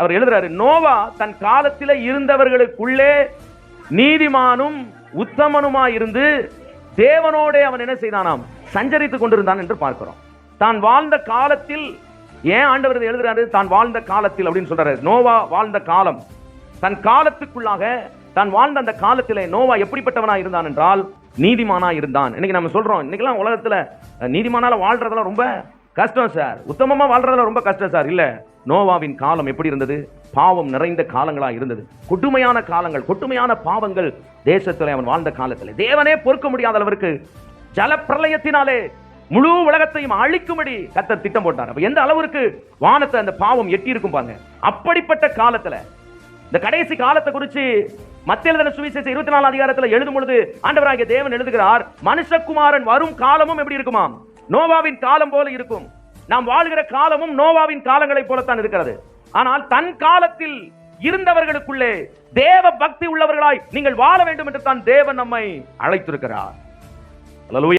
அவர் எழுதுறாரு, நோவா தன் காலத்திலே இருந்தவர்களுக்குள்ளே நீதிமானும் உத்தமனுமாய் இருந்து தேவனோடே அவன் என்ன செய்தானாம், சஞ்சரித்துக் கொண்டிருந்தான் என்று பார்க்கிறோம். தான் வாழ்ந்த காலத்தில், ஏன் ஆண்டவர் எழுதுறாரு தான் வாழ்ந்த காலத்தில் அப்படின்னு சொல்றாரு? நோவா வாழ்ந்த காலம், தன் காலத்துக்குள்ளாக தான் வாழ்ந்த அந்த காலத்திலே நோவா எப்படிப்பட்டவனா இருந்தான் என்றால் நீதிமானா இருந்தான். இன்னைக்கு நம்ம சொல்றோம், இன்னைக்கெல்லாம் உலகத்துல நீதிமானால வாழ்றதெல்லாம் ரொம்ப கஷ்டம் சார், உத்தமமா வாழ்றதெல்லாம் ரொம்ப கஷ்டம் சார். இல்ல, நோவாவின் காலம் எப்படி இருந்தது? பாவம் நிறைந்த காலங்களா இருந்தது. கொடுமையான காலங்கள், கொடுமையான பாவங்கள் தேசத்தில் அவன் வாழ்ந்த காலத்தில் தேவனே பொறுக்க முடியாத அளவிற்கு ஜல பிரளயத்தினாலே முழு உலகத்தையும் அழிக்கும்படி கர்த்தர் திட்டம் போட்டார். அப்ப எந்த அளவிற்கு வானத்தை அந்த பாவம் எட்டி இருக்கும் பாருங்க. அப்படிப்பட்ட காலத்துல இந்த கடைசி காலத்தை குறித்து மத்திய எழுதின சுவிசேஷம் 24 அதிகாரத்தில் எழுதும் பொழுது ஆண்டவராகிய தேவன் எழுதுகிறார், மனுஷகுமாரன் வரும் காலமும் எப்படி இருக்குமாம், நோவாவின் காலம் போல இருக்கும். நாம் வாழ்கிற காலமும் நோவாவின் காலங்களை போலத்தான் இருக்கிறது. ஆனால் தன் காலத்தில் இருந்தவர்களுக்குள்ளே தேவ பக்தி உள்ளவர்களாய் நீங்கள் வாழ வேண்டும் என்று தான் தேவன் நம்மை அழைத்திருக்கிறார். அல்லேலூயா.